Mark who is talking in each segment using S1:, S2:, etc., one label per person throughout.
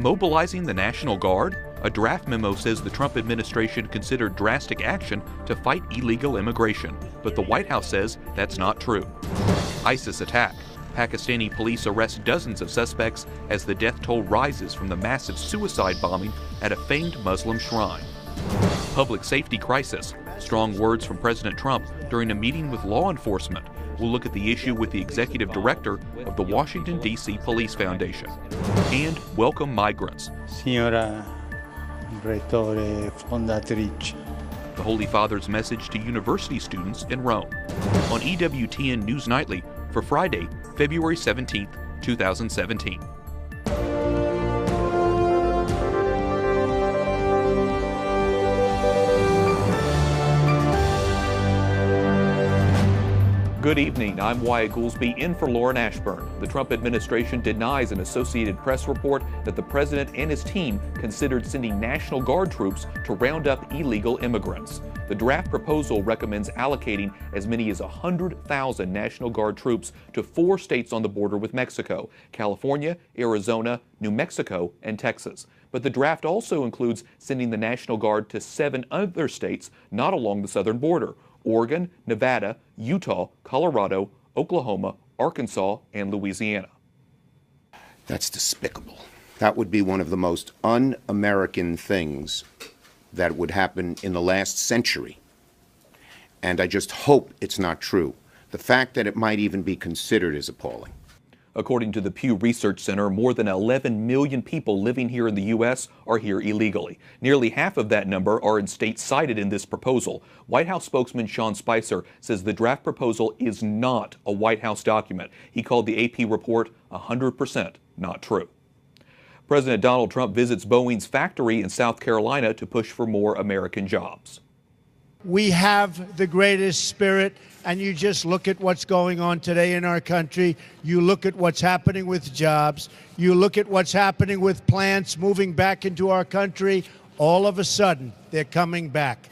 S1: Mobilizing the National Guard? A draft memo says the Trump administration considered drastic action to fight illegal immigration, but the White House says that's not true. ISIS attack. Pakistani police arrest dozens of suspects as the death toll rises from the massive suicide bombing at a famed Muslim shrine. Public safety crisis. Strong words from President Trump during a meeting with law enforcement. We'll look at the issue with the executive director of the Washington, D.C. Police Foundation. And welcome migrants.
S2: Signora Rettore Fondatrice.
S1: The Holy Father's message to university students in Rome. On EWTN News Nightly for Friday, February 17, 2017. Good evening. I'm Wyatt Goolsby in for Lauren Ashburn. The Trump administration denies an Associated Press report that the president and his team considered sending National Guard troops to round up illegal immigrants. The draft proposal recommends allocating as many as 100,000 National Guard troops to 4 states on the border with Mexico: California, Arizona, New Mexico, and Texas. But the draft also includes sending the National Guard to 7 other states not along the southern border: Oregon, Nevada, Utah, Colorado, Oklahoma, Arkansas, and Louisiana.
S3: That's despicable. That would be one of the most un-American things that would happen in the last century. And I just hope it's not true. The fact that it might even be considered is appalling.
S1: According to the Pew Research Center, more than 11 million people living here in the U.S. are here illegally. Nearly half of that number are in states cited in this proposal. White House spokesman Sean Spicer says the draft proposal is not a White House document. He called the AP report 100% not true. President Donald Trump visits Boeing's factory in South Carolina to push for more American jobs.
S4: We have the greatest spirit, and you just look at what's going on today in our country. You look at what's happening with jobs. You look at what's happening with plants moving back into our country. All of a sudden, they're coming back.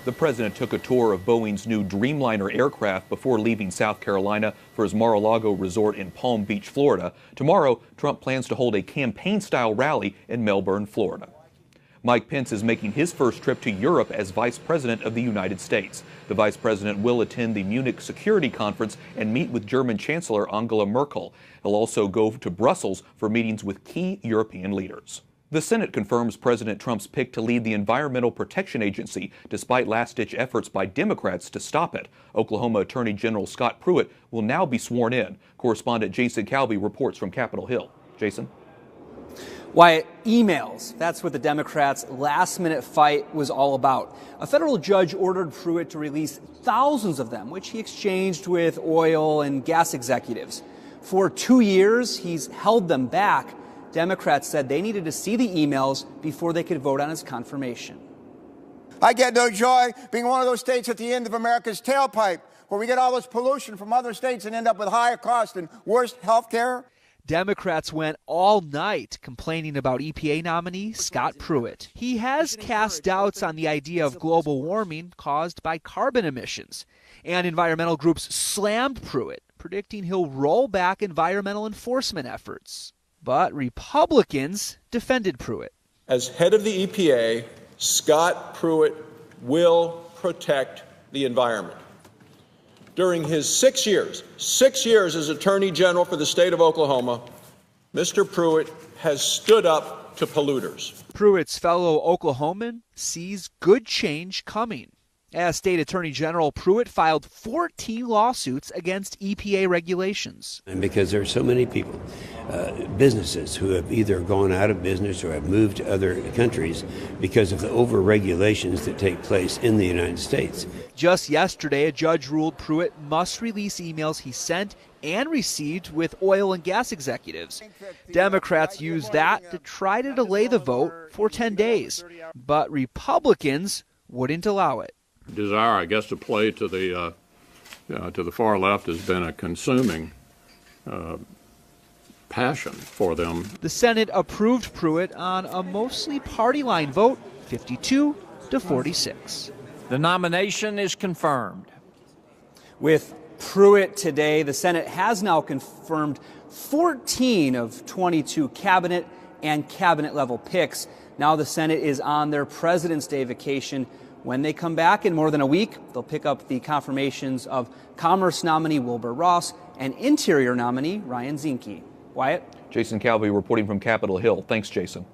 S1: The president took a tour of Boeing's new Dreamliner aircraft before leaving South Carolina for his Mar-a-Lago resort in Palm Beach, Florida. Tomorrow, Trump plans to hold a campaign-style rally in Melbourne, Florida. Mike Pence is making his first trip to Europe as Vice President of the United States. The Vice President will attend the Munich Security Conference and meet with German Chancellor Angela Merkel. He'll also go to Brussels for meetings with key European leaders. The Senate confirms President Trump's pick to lead the Environmental Protection Agency, despite last-ditch efforts by Democrats to stop it. Oklahoma Attorney General Scott Pruitt will now be sworn in. Correspondent Jason Calvi reports from Capitol Hill. Jason?
S5: Wyatt, emails. That's what the Democrats' last-minute fight was all about. A federal judge ordered Pruitt to release thousands of them, which he exchanged with oil and gas executives. For 2 years, he's held them back. Democrats said they needed to see the emails before they could vote on his confirmation.
S6: I get no joy being one of those states at the end of America's tailpipe, where we get all this pollution from other states and end up with higher cost and worse health care.
S7: Democrats went all night complaining about EPA nominee Scott Pruitt. He has cast doubts on the idea of global warming caused by carbon emissions. And environmental groups slammed Pruitt, predicting he'll roll back environmental enforcement efforts. But Republicans defended Pruitt.
S8: As head of the EPA, Scott Pruitt will protect the environment. During his 6 years as Attorney General for the state of Oklahoma, Mr. Pruitt has stood up to polluters.
S7: Pruitt's fellow Oklahoman sees good change coming. As state attorney general, Pruitt filed 14 lawsuits against EPA regulations.
S9: And because there are so many people, businesses who have either gone out of business or have moved to other countries because of the over-regulations that take place in the United States.
S7: Just yesterday, a judge ruled Pruitt must release emails he sent and received with oil and gas executives. Democrats used that to try to delay the vote for 10 days, but Republicans wouldn't allow it.
S10: Desire, I guess, to play to the far left has been a consuming passion for them.
S7: The Senate approved Pruitt on a mostly party-line vote, 52-46.
S11: The nomination is confirmed.
S5: With Pruitt today, the Senate has now confirmed 14 of 22 cabinet and cabinet-level picks. Now the Senate is on their President's Day vacation. When they come back in more than a week, they'll pick up the confirmations of Commerce nominee Wilbur Ross and Interior nominee Ryan Zinke. Wyatt?
S1: Jason Calvi reporting from Capitol Hill. Thanks, Jason.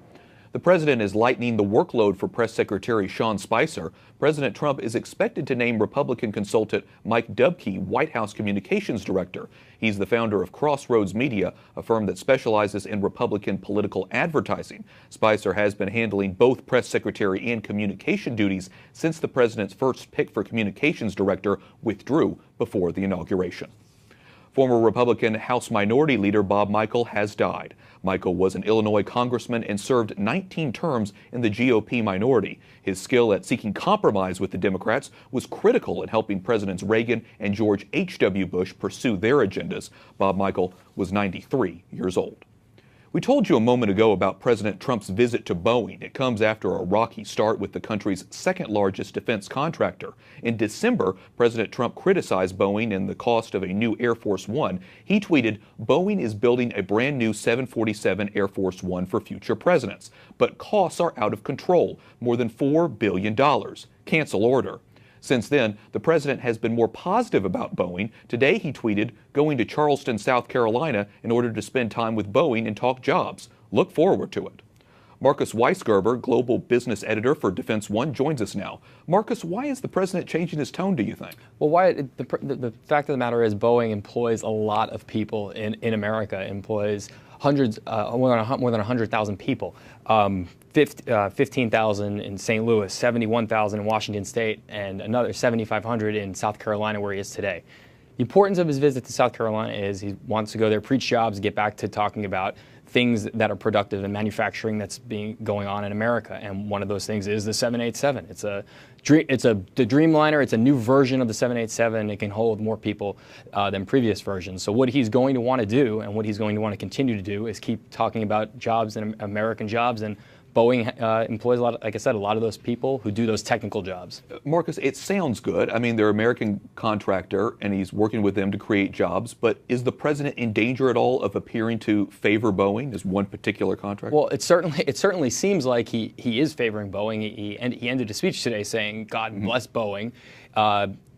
S1: The president is lightening the workload for Press Secretary Sean Spicer. President Trump is expected to name Republican consultant Mike Dubke White House Communications Director. He's the founder of Crossroads Media, a firm that specializes in Republican political advertising. Spicer has been handling both press secretary and communication duties since the president's first pick for communications director withdrew before the inauguration. Former Republican House Minority Leader Bob Michel has died. Michel was an Illinois congressman and served 19 terms in the GOP minority. His skill at seeking compromise with the Democrats was critical in helping Presidents Reagan and George H.W. Bush pursue their agendas. Bob Michel was 93 years old. We told you a moment ago about President Trump's visit to Boeing. It comes after a rocky start with the country's second largest defense contractor. In December, President Trump criticized Boeing and the cost of a new Air Force One. He tweeted, "Boeing is building a brand new 747 Air Force One for future presidents, but costs are out of control, more than $4 billion. Cancel order." Since then, the president has been more positive about Boeing. Today, he tweeted, "Going to Charleston, South Carolina in order to spend time with Boeing and talk jobs. Look forward to it." Marcus Weisgerber, global business editor for Defense One, joins us now. Marcus, why is the president changing his tone, do you think?
S12: Well, the fact of the matter is Boeing employs a lot of people in America, employs hundreds, more than 100,000 people. 15,000 in St. Louis, 71,000 in Washington State, and another 7,500 in South Carolina where he is today. The importance of his visit to South Carolina is he wants to go there, preach jobs, get back to talking about things that are productive in manufacturing that's going on in America. And one of those things is the 787. It's the Dreamliner. It's a new version of the 787. It can hold more people than previous versions. So what he's going to want to do and what he's going to want to continue to do is keep talking about jobs and American jobs. And Boeing employs, like I said, a lot of those people who do those technical jobs.
S1: Marcus, it sounds good. I mean, they're an American contractor, and he's working with them to create jobs. But is the president in danger at all of appearing to favor Boeing as one particular contractor?
S12: Well, it certainly seems like he is favoring Boeing. He ended his speech today saying, "God bless Boeing."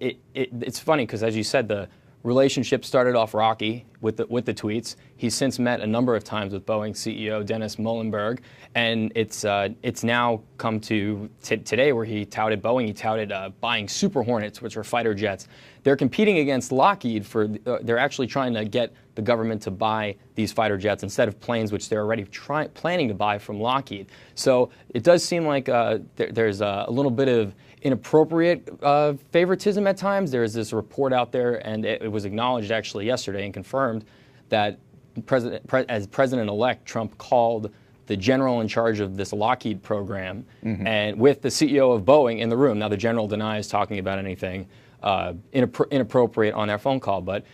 S12: It's funny because, as you said, the relationship started off rocky with the tweets. He's since met a number of times with Boeing CEO Dennis Muilenburg, and it's now come to today where he touted Boeing. He touted buying Super Hornets, which are fighter jets. They're competing against Lockheed they're actually trying to get the government to buy these fighter jets instead of planes, which they're already planning to buy from Lockheed. So it does seem like there's a little bit of inappropriate favoritism at times. There's this report out there, and it was acknowledged actually yesterday and confirmed that as President-elect, Trump called the general in charge of this Lockheed program and with the CEO of Boeing in the room. Now, the general denies talking about anything inappropriate on their phone call, but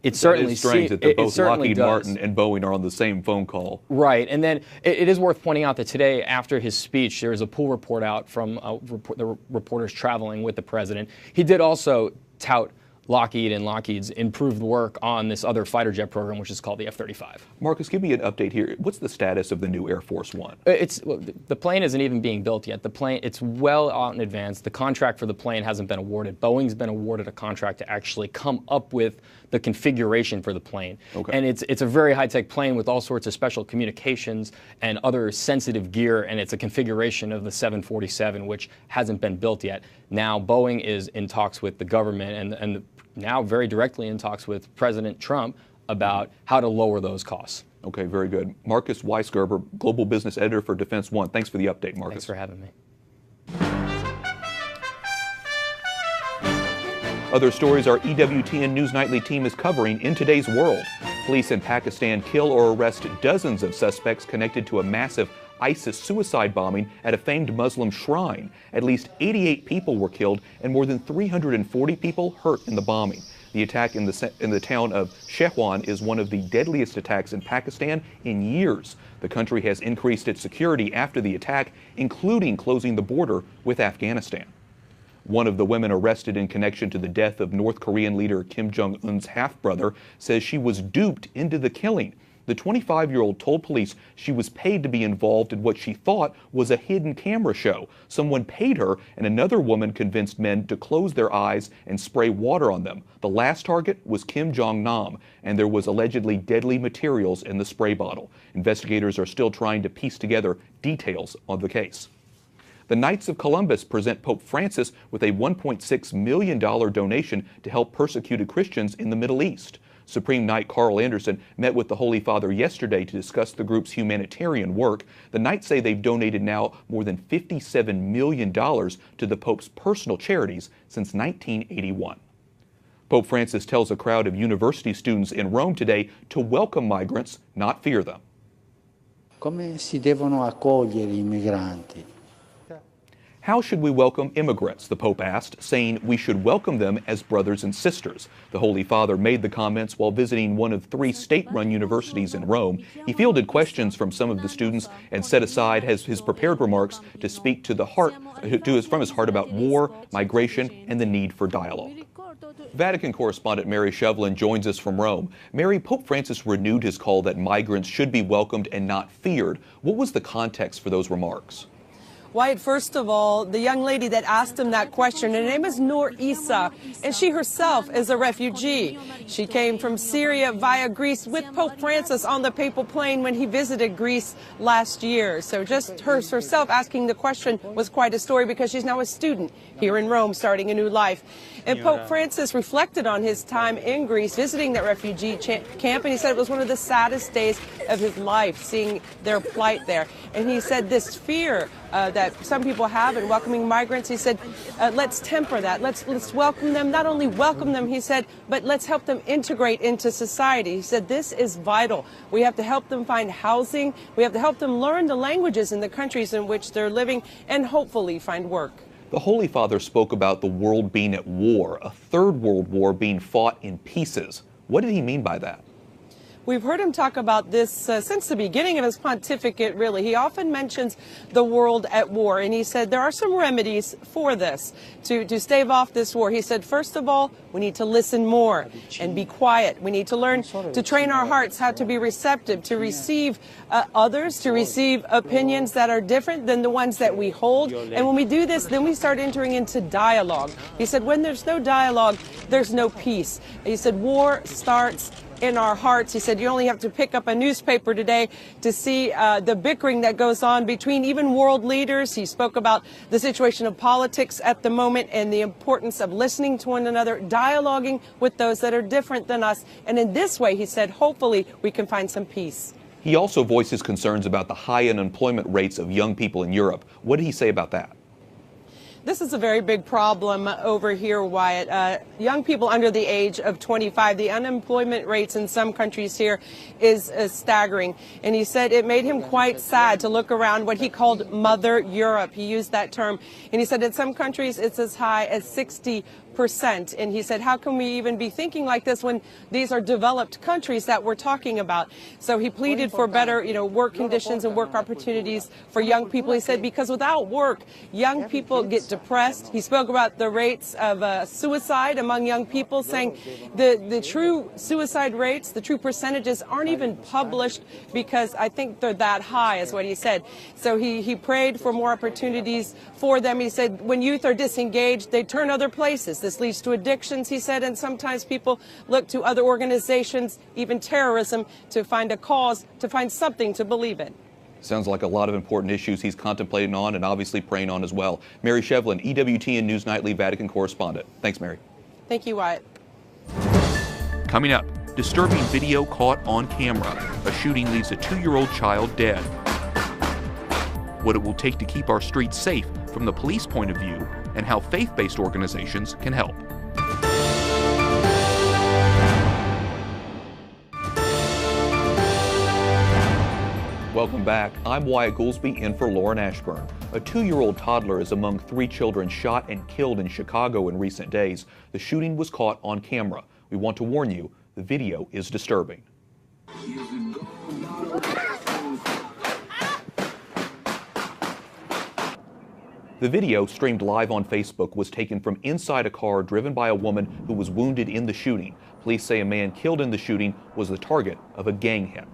S12: it certainly
S1: is strange that both Lockheed Martin and Boeing are on the same phone call.
S12: Right, and then it is worth pointing out that today, after his speech, there was a pool report out from the reporters traveling with the president. He did also tout Lockheed and Lockheed's improved work on this other fighter jet program, which is called the F-35.
S1: Marcus, give me an update here. What's the status of the new Air Force One?
S12: The plane isn't even being built yet. It's well out in advance. The contract for the plane hasn't been awarded. Boeing's been awarded a contract to actually come up with the configuration for the plane. Okay. And it's a very high-tech plane with all sorts of special communications and other sensitive gear, and it's a configuration of the 747, which hasn't been built yet. Now Boeing is in talks with the government and now very directly in talks with President Trump about how to lower those costs.
S1: Okay, very good. Marcus Weisgerber, Global Business Editor for Defense One. Thanks for the update, Marcus.
S12: Thanks for having me.
S1: Other stories our EWTN News Nightly team is covering in today's world. Police in Pakistan kill or arrest dozens of suspects connected to a massive ISIS suicide bombing at a famed Muslim shrine. At least 88 people were killed and more than 340 people hurt in the bombing. The attack in the town of Shehwan is one of the deadliest attacks in Pakistan in years. The country has increased its security after the attack, including closing the border with Afghanistan. One of the women arrested in connection to the death of North Korean leader Kim Jong-un's half-brother says she was duped into the killing. The 25-year-old told police she was paid to be involved in what she thought was a hidden camera show. Someone paid her, and another woman convinced men to close their eyes and spray water on them. The last target was Kim Jong-nam, and there was allegedly deadly materials in the spray bottle. Investigators are still trying to piece together details of the case. The Knights of Columbus present Pope Francis with a $1.6 million donation to help persecuted Christians in the Middle East. Supreme Knight Carl Anderson met with the Holy Father yesterday to discuss the group's humanitarian work. The Knights say they've donated now more than $57 million to the Pope's personal charities since 1981. Pope Francis tells a crowd of university students in Rome today to welcome migrants, not fear them.
S2: Come si devono accogliere i migranti?
S1: How should we welcome immigrants, the Pope asked, saying we should welcome them as brothers and sisters. The Holy Father made the comments while visiting one of 3 state-run universities in Rome. He fielded questions from some of the students and set aside his prepared remarks to speak from his heart about war, migration, and the need for dialogue. Vatican correspondent Mary Shevlin joins us from Rome. Mary, Pope Francis renewed his call that migrants should be welcomed and not feared. What was the context for those remarks?
S13: Wyatt, first of all, the young lady that asked him that question, her name is Noor Issa, and she herself is a refugee. She came from Syria via Greece with Pope Francis on the papal plane when he visited Greece last year. So just herself asking the question was quite a story because she's now a student here in Rome starting a new life. And Pope Francis reflected on his time in Greece visiting that refugee camp, and he said it was one of the saddest days of his life seeing their plight there. And he said this fear that some people have in welcoming migrants, he said, let's temper that. Let's welcome them, not only welcome them, he said, but let's help them integrate into society. He said this is vital. We have to help them find housing. We have to help them learn the languages in the countries in which they're living and hopefully find work.
S1: The Holy Father spoke about the world being at war, a third world war being fought in pieces. What did he mean by that?
S13: We've heard him talk about this since the beginning of his pontificate, really. He often mentions the world at war, and he said there are some remedies for this, to stave off this war. He said, first of all, we need to listen more and be quiet. We need to learn to train our hearts how to be receptive, to receive others, to receive opinions that are different than the ones that we hold. And when we do this, then we start entering into dialogue. He said, when there's no dialogue, there's no peace. He said, war starts in our hearts. He said you only have to pick up a newspaper today to see the bickering that goes on between even world leaders. He spoke about the situation of politics at the moment and the importance of listening to one another, dialoguing with those that are different than us. And in this way, he said, hopefully we can find some peace.
S1: He also voices concerns about the high unemployment rates of young people in Europe. What did he say about that?
S13: This is a very big problem over here, Wyatt. Young people under the age of 25, the unemployment rates in some countries here is staggering. And he said it made him quite sad to look around what he called Mother Europe. He used that term. And he said in some countries it's as high as 60%. And he said, how can we even be thinking like this when these are developed countries that we're talking about? So he pleaded for better, work conditions and work opportunities for young people. He said, because without work, young people get depressed. He spoke about the rates of suicide among young people, saying the true suicide rates, the true percentages aren't even published because I think they're that high, is what he said. So he prayed for more opportunities for them. He said, when youth are disengaged, they turn other places. This leads to addictions, he said, and sometimes people look to other organizations, even terrorism, to find a cause, to find something to believe in.
S1: Sounds like a lot of important issues he's contemplating on and obviously praying on as well. Mary Shevlin, EWTN News Nightly Vatican correspondent. Thanks, Mary.
S13: Thank you, Wyatt.
S1: Coming up, disturbing video caught on camera. A shooting leaves a 2-year-old child dead. What it will take to keep our streets safe from the police point of view, and how faith-based organizations can help. Welcome back. I'm Wyatt Goolsby in for Lauren Ashburn. A 2-year-old toddler is among 3 children shot and killed in Chicago in recent days. The shooting was caught on camera. We want to warn you, the video is disturbing. The video, streamed live on Facebook, was taken from inside a car driven by a woman who was wounded in the shooting. Police say a man killed in the shooting was the target of a gang hit.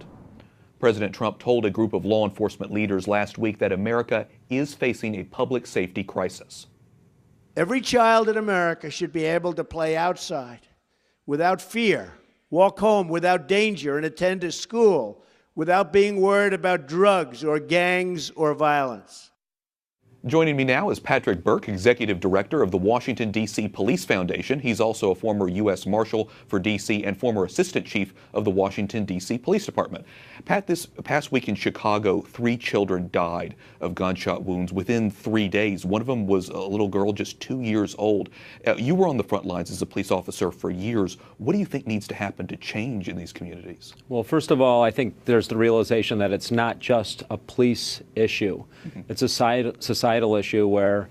S1: President Trump told a group of law enforcement leaders last week that America is facing a public safety crisis.
S4: Every child in America should be able to play outside without fear, walk home without danger, and attend a school without being worried about drugs or gangs or violence.
S1: Joining me now is Patrick Burke, Executive Director of the Washington, D.C. Police Foundation. He's also a former U.S. Marshal for D.C. and former Assistant Chief of the Washington, D.C. Police Department. Pat, this past week in Chicago, 3 children died of gunshot wounds within 3 days. One of them was a little girl just 2 years old. You were on the front lines as a police officer for years. What do you think needs to happen to change in these communities?
S11: Well, first of all, I think there's the realization that it's not just a police issue. It's a societal issue where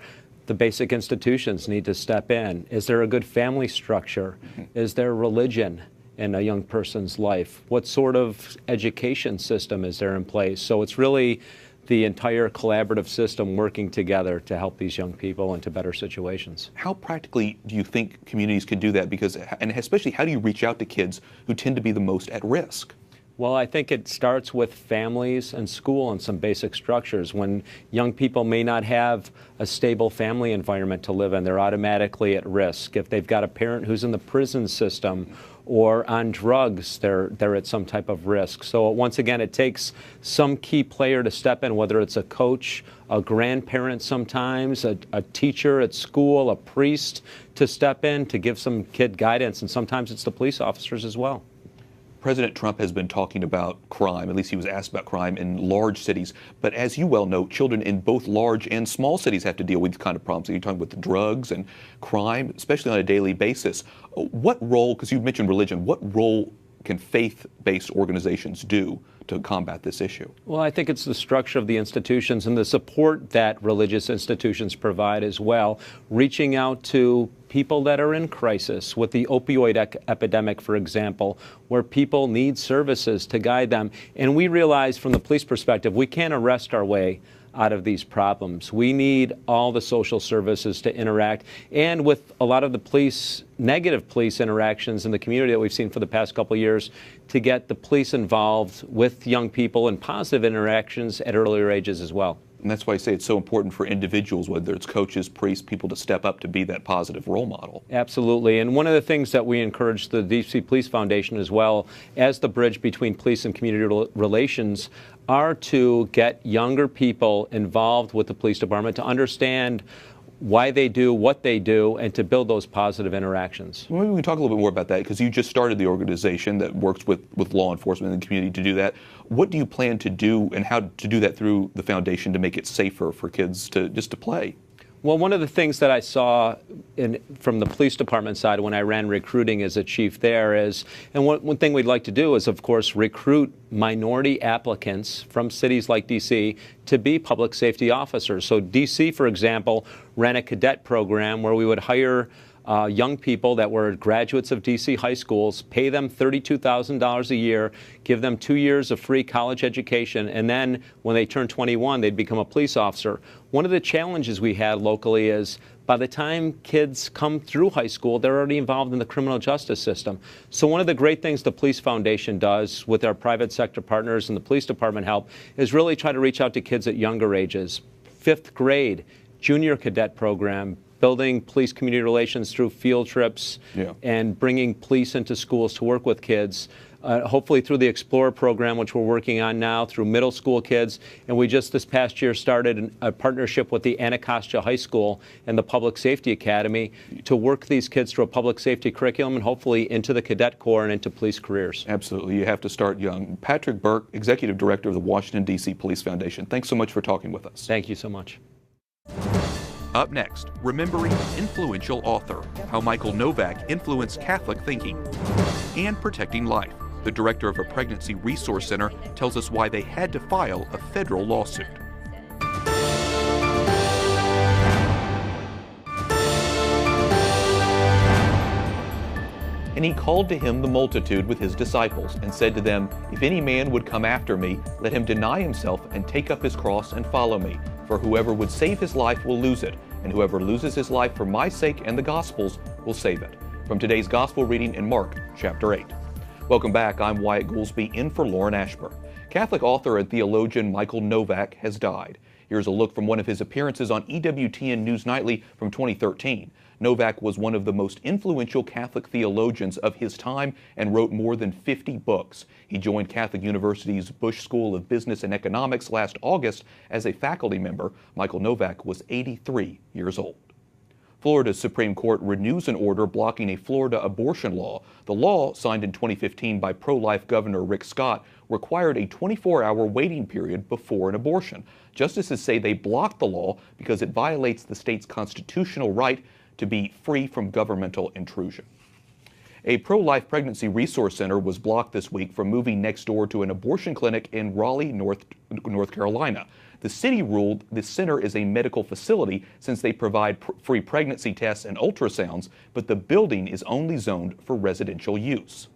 S11: the basic institutions need to step in. Is there a good family structure? Is there religion in a young person's life? What sort of education system is there in place? So it's really the entire collaborative system working together to help these young people into better situations.
S1: How practically do you think communities can do that? Because, and especially, how do you reach out to kids who tend to be the most at risk?
S11: Well, I think it starts with families and school and some basic structures. When young people may not have a stable family environment to live in, they're automatically at risk. If they've got a parent who's in the prison system or on drugs, they're at some type of risk. So once again, it takes some key player to step in, whether it's a coach, a grandparent sometimes, a teacher at school, a priest, to step in to give some kid guidance, and sometimes it's the police officers as well.
S1: President Trump has been talking about crime, at least he was asked about crime in large cities. But as you well know, children in both large and small cities have to deal with these kind of problems. So you're talking about the drugs and crime, especially on a daily basis. What role, because you mentioned religion, what role can faith-based organizations do to combat this issue? Well,
S11: I think it's the structure of the institutions and the support that religious institutions provide as well, reaching out to people that are in crisis with the opioid epidemic, for example, where people need services to guide them. And we realize from the police perspective, we can't arrest our way out of these problems. We need all the social services to interact, and with a lot of the police, negative police interactions in the community that we've seen for the past couple of years, to get the police involved with young people and positive interactions at earlier ages as well.
S1: And that's why I say it's so important for individuals, whether it's coaches, priests, people to step up to be that positive role model.
S11: Absolutely. And one of the things that we encourage the D.C. Police Foundation as well as the bridge between police and community relations are to get younger people involved with the police department to understand why they do what they do and to build those positive interactions.
S1: Maybe we can talk a little bit more about that, because you just started the organization that works with law enforcement in the community to do that. What do you plan to do, and how to do that through the foundation to make it safer for kids to play?
S11: Well, one of the things that I saw from the police department side when I ran recruiting as a chief there is, and one thing we'd like to do is, of course, recruit minority applicants from cities like D.C. to be public safety officers. So D.C., for example, ran a cadet program where we would hire young people that were graduates of D.C. high schools, pay them $32,000 a year, give them 2 years of free college education, and then when they turn 21, they'd become a police officer. One of the challenges we had locally is by the time kids come through high school, they're already involved in the criminal justice system. So one of the great things the Police Foundation does with our private sector partners and the police department help is really try to reach out to kids at younger ages. 5th grade, junior cadet program, building police community relations through field trips and bringing police into schools to work with kids. Hopefully through the Explorer program, which we're working on now, through middle school kids. And we just this past year started a partnership with the Anacostia High School and the Public Safety Academy to work these kids through a public safety curriculum and hopefully into the cadet corps and into police careers.
S1: Absolutely. You have to start young. Patrick Burke, Executive Director of the Washington, D.C. Police Foundation. Thanks so much for talking with us.
S11: Thank you so much.
S1: Up next, remembering an influential author, how Michael Novak influenced Catholic thinking, and protecting life. The director of a pregnancy resource center tells us why they had to file a federal lawsuit. And he called to him the multitude with his disciples, and said to them, If any man would come after me, let him deny himself and take up his cross and follow me. For whoever would save his life will lose it, and whoever loses his life for my sake and the gospel's will save it. From today's gospel reading in Mark chapter 8. Welcome back. I'm Wyatt Goolsby in for Lauren Ashburn. Catholic author and theologian Michael Novak has died. Here's a look from one of his appearances on EWTN News Nightly from 2013. Novak was one of the most influential Catholic theologians of his time and wrote more than 50 books. He joined Catholic University's Bush School of Business and Economics last August as a faculty member. Michael Novak was 83 years old. Florida's Supreme Court renews an order blocking a Florida abortion law. The law, signed in 2015 by pro-life Governor Rick Scott, required a 24-hour waiting period before an abortion. Justices say they blocked the law because it violates the state's constitutional right to be free from governmental intrusion. A pro-life pregnancy resource center was blocked this week from moving next door to an abortion clinic in Raleigh, North Carolina. The city ruled the center is a medical facility since they provide free pregnancy tests and ultrasounds, but the building is only zoned for residential use.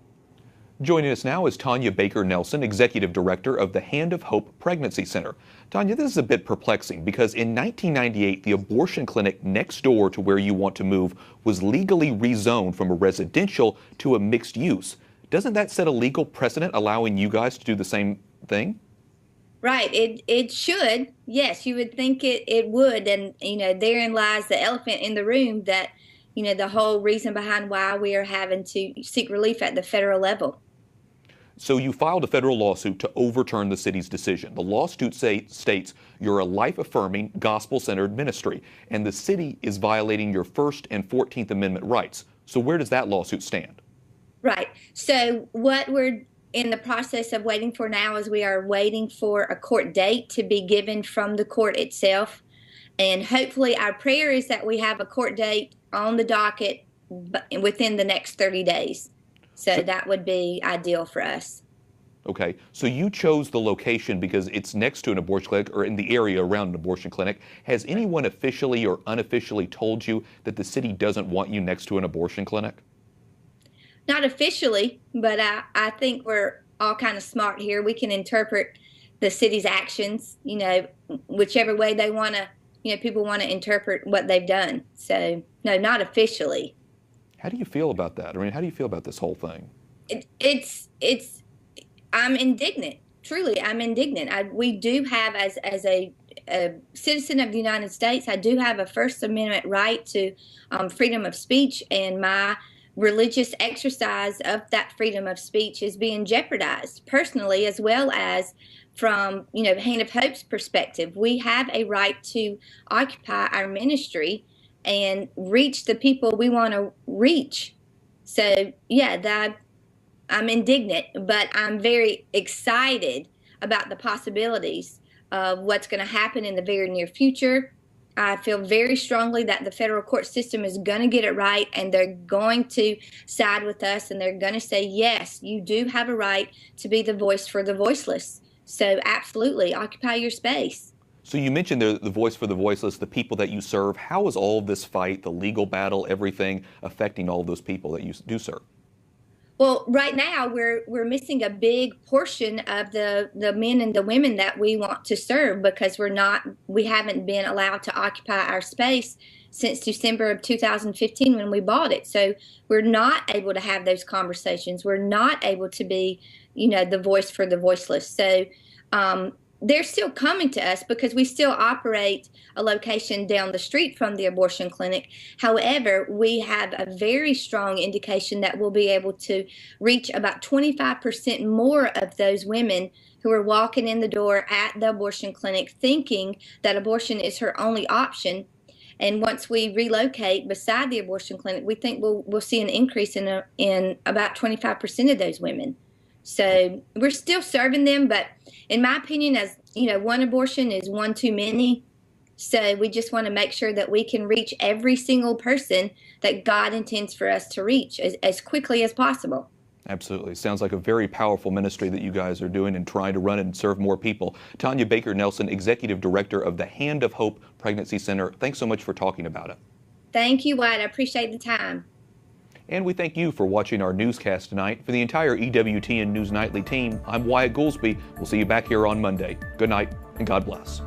S1: Joining us now is Tanya Baker Nelson, Executive Director of the Hand of Hope Pregnancy Center. Tanya, this is a bit perplexing because in 1998, the abortion clinic next door to where you want to move was legally rezoned from a residential to a mixed use. Doesn't that set a legal precedent allowing you guys to do the same thing?
S14: Right. It should. Yes, you would think it would. And, therein lies the elephant in the room that, the whole reason behind why we are having to seek relief at the federal level.
S1: So you filed a federal lawsuit to overturn the city's decision. The lawsuit states you're a life-affirming, gospel-centered ministry, and the city is violating your First and 14th Amendment rights. So where does that lawsuit stand? Right.
S14: So what we're in the process of waiting for now is we are waiting for a court date to be given from the court itself. And hopefully our prayer is that we have a court date on the docket within the next 30 days. So that would be ideal for us.
S1: Okay, so you chose the location because it's next to an abortion clinic or in the area around an abortion clinic. Has anyone officially or unofficially told you that the city doesn't want you next to an abortion clinic?
S14: Not officially, but I think we're all kind of smart here. We can interpret the city's actions, whichever way they want to, people want to interpret what they've done. So, no, not officially.
S1: How do you feel about that? I mean, how do you feel about this whole thing?
S14: I'm indignant. Truly, I'm indignant. We do have, as a citizen of the United States, I do have a First Amendment right to freedom of speech, and my religious exercise of that freedom of speech is being jeopardized personally, as well as from, Hand of Hope's perspective. We have a right to occupy our ministry and reach the people we want to reach. So, yeah, I'm indignant, but I'm very excited about the possibilities of what's going to happen in the very near future. I feel very strongly that the federal court system is going to get it right, and they're going to side with us, and they're going to say, yes, you do have a right to be the voice for the voiceless. So absolutely, occupy your space.
S1: So you mentioned the voice for the voiceless, the people that you serve. How is all of this fight, the legal battle, everything affecting all of those people that you do serve?
S14: Well, right now we're missing a big portion of the men and the women that we want to serve because we haven't been allowed to occupy our space since December of 2015 when we bought it. So we're not able to have those conversations. We're not able to be, the voice for the voiceless. So they're still coming to us because we still operate a location down the street from the abortion clinic. However, we have a very strong indication that we'll be able to reach about 25% more of those women who are walking in the door at the abortion clinic thinking that abortion is her only option. And once we relocate beside the abortion clinic, we think we'll see an increase in about 25% of those women. So we're still serving them, but in my opinion, as one abortion is one too many. So we just want to make sure that we can reach every single person that God intends for us to reach as quickly as possible.
S1: Absolutely. Sounds like a very powerful ministry that you guys are doing and trying to run and serve more people. Tanya Baker Nelson, Executive Director of the Hand of Hope Pregnancy Center. Thanks so much for talking about it.
S14: Thank you, Wyatt. I appreciate the time.
S1: And we thank you for watching our newscast tonight. For the entire EWTN News Nightly team, I'm Wyatt Goolsby. We'll see you back here on Monday. Good night and God bless.